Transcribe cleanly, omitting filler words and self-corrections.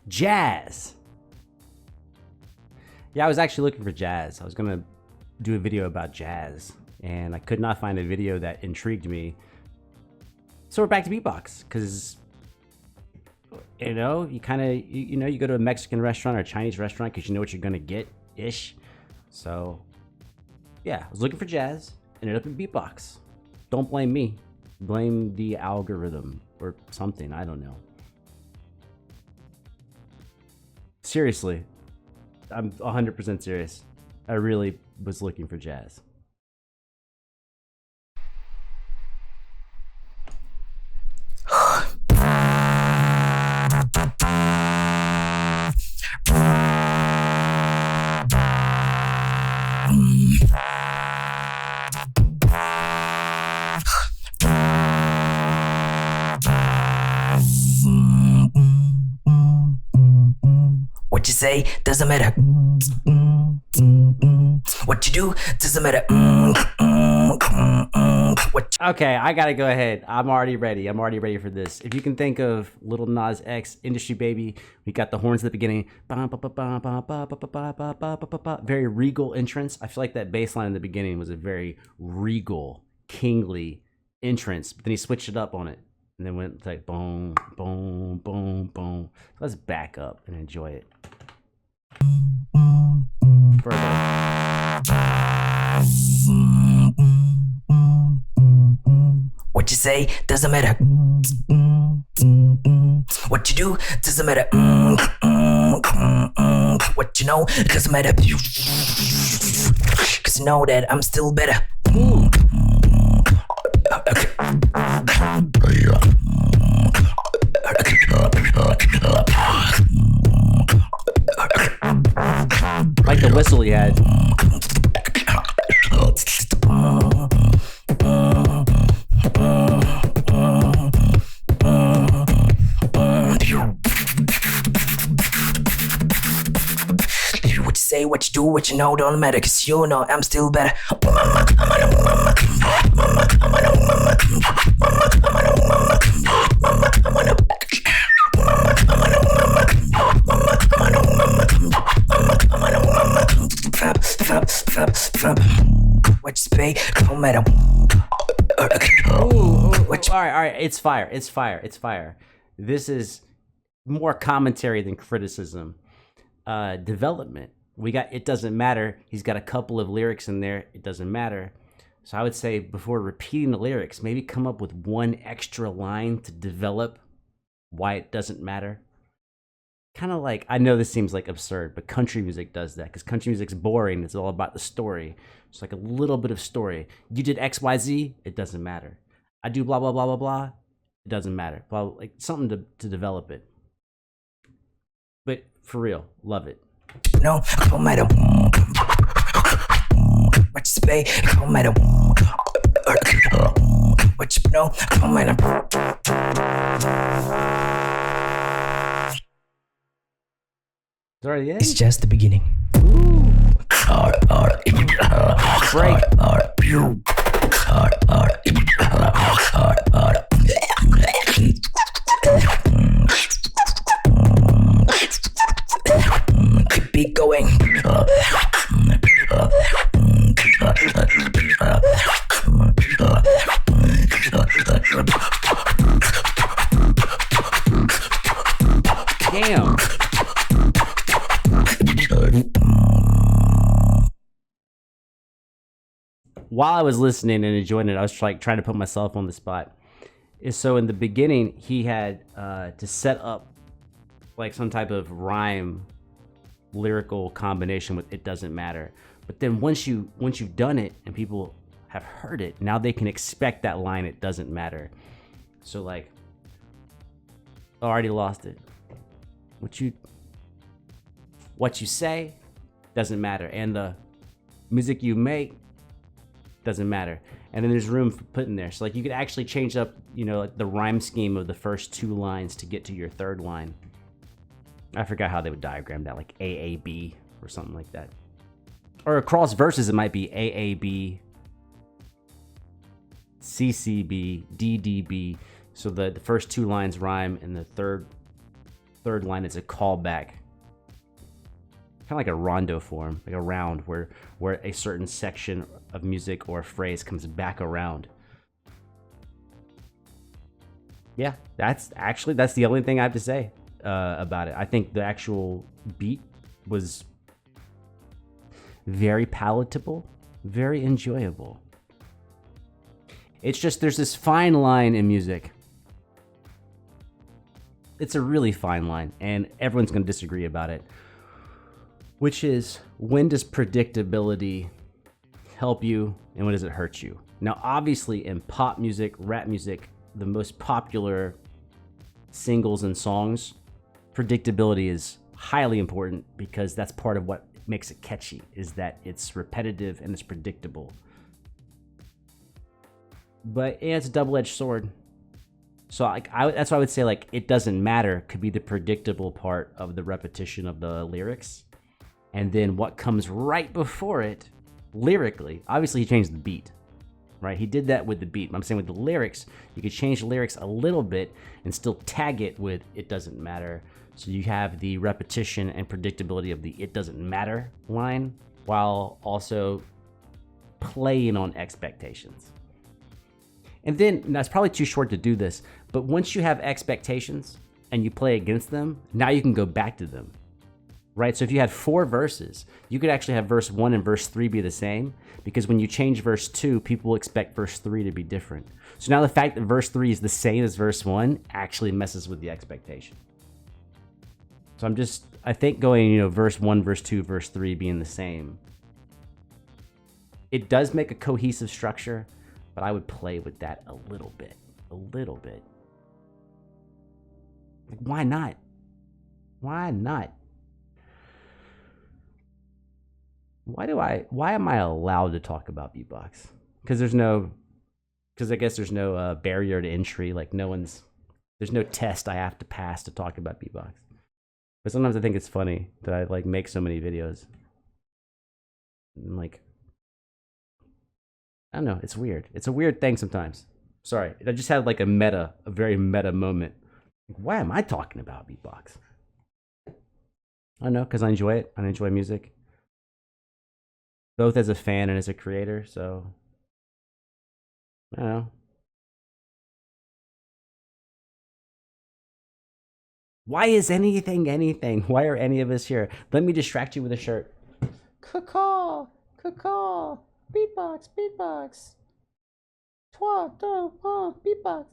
Jazz. Yeah, I was actually looking for jazz. I was gonna do a video about jazz, and I could not find a video that intrigued me. So we're back to beatbox, because you know, you kind of you go to a Mexican restaurant or a Chinese restaurant because you know what you're gonna get ish. So yeah, I was looking for jazz, ended up in beatbox. Don't blame me, blame the algorithm or something. I don't know. Seriously, I'm 100% serious. I really was looking for jazz. What you say doesn't matter. What you do doesn't matter. Okay, I gotta go ahead. I'm already ready for this. If you can think of Lil Nas X, Industry Baby, we got the horns at the beginning. Very regal entrance. I feel like that bass line in the beginning was a very regal, kingly entrance. But then he switched it up on it. And then went like boom, boom, boom, boom. So let's back up and enjoy it. Further. What you say doesn't matter. What you do doesn't matter. What you know doesn't matter. Cause you know that I'm still better. Like the whistle he had. What you say, what you do, what you know don't matter. Cause you know I'm still better. What you say, don't matter. All right, it's fire. This is more commentary than criticism. Development. We got It Doesn't Matter. He's got a couple of lyrics in there. It doesn't matter. So I would say before repeating the lyrics, maybe come up with one extra line to develop why it doesn't matter. Kind of like, I know this seems like absurd, but country music does that because country music's boring. It's all about the story. It's like a little bit of story. You did XYZ, it doesn't matter. I do blah, blah, blah, blah, blah. It doesn't matter. Blah, like something to develop it. But for real, love it. No, don't matter. What you say, don't matter. What you know, don't matter. It's already in? It's just the beginning. Break. Keep going. Damn. While I was listening and enjoying it, I was like trying to put myself on the spot. So in the beginning, he had to set up like some type of rhyme, lyrical combination with "It Doesn't Matter." But then once you've done it and people have heard it, now they can expect that line. It doesn't matter. So like, I already lost it. What you say doesn't matter, and the music you make doesn't matter. And then there's room for putting there. So like you could actually change up, like the rhyme scheme of the first two lines to get to your third line. I forgot how they would diagram that, like AAB or something like that. Or across verses, it might be AAB, CCB, DDB. So the first two lines rhyme and the third third line is a callback. Kind of like a rondo form, like a round where a certain section of music or a phrase comes back around. Yeah, that's the only thing I have to say about it. I think the actual beat was very palatable, very enjoyable. It's just there's this fine line in music. It's a really fine line, and everyone's going to disagree about it. Which is, when does predictability help you and when does it hurt you? Now, obviously, in pop music, rap music, the most popular singles and songs, predictability is highly important because that's part of what makes it catchy, is that it's repetitive and it's predictable. But yeah, it's a double-edged sword. So that's why I would say, like, it doesn't matter could be the predictable part of the repetition of the lyrics. And then what comes right before it, lyrically, obviously he changed the beat, right? He did that with the beat. I'm saying with the lyrics, you could change the lyrics a little bit and still tag it with "it doesn't matter." So you have the repetition and predictability of the "it doesn't matter" line while also playing on expectations. And then, that's probably too short to do this, but once you have expectations and you play against them, now you can go back to them. Right? So if you had 4 verses, you could actually have verse 1 and verse 3 be the same, because when you change verse 2, people expect verse 3 to be different. So now the fact that verse 3 is the same as verse 1 actually messes with the expectation. So I think going, verse 1, verse 2, verse 3 being the same, it does make a cohesive structure, but I would play with that a little bit. Like, why not? Why not? Why am I allowed to talk about beatbox? Because I guess there's no barrier to entry. Like, there's no test I have to pass to talk about beatbox. But sometimes I think it's funny that I like make so many videos. And like, I don't know, it's weird. It's a weird thing sometimes. Sorry, I just had like a very meta moment. Like, why am I talking about beatbox? I don't know, because I enjoy it. I enjoy music. Both as a fan and as a creator, so I don't know. Why is anything? Why are any of us here? Let me distract you with a shirt. Caw, beatbox. Beatbox. Beatbox.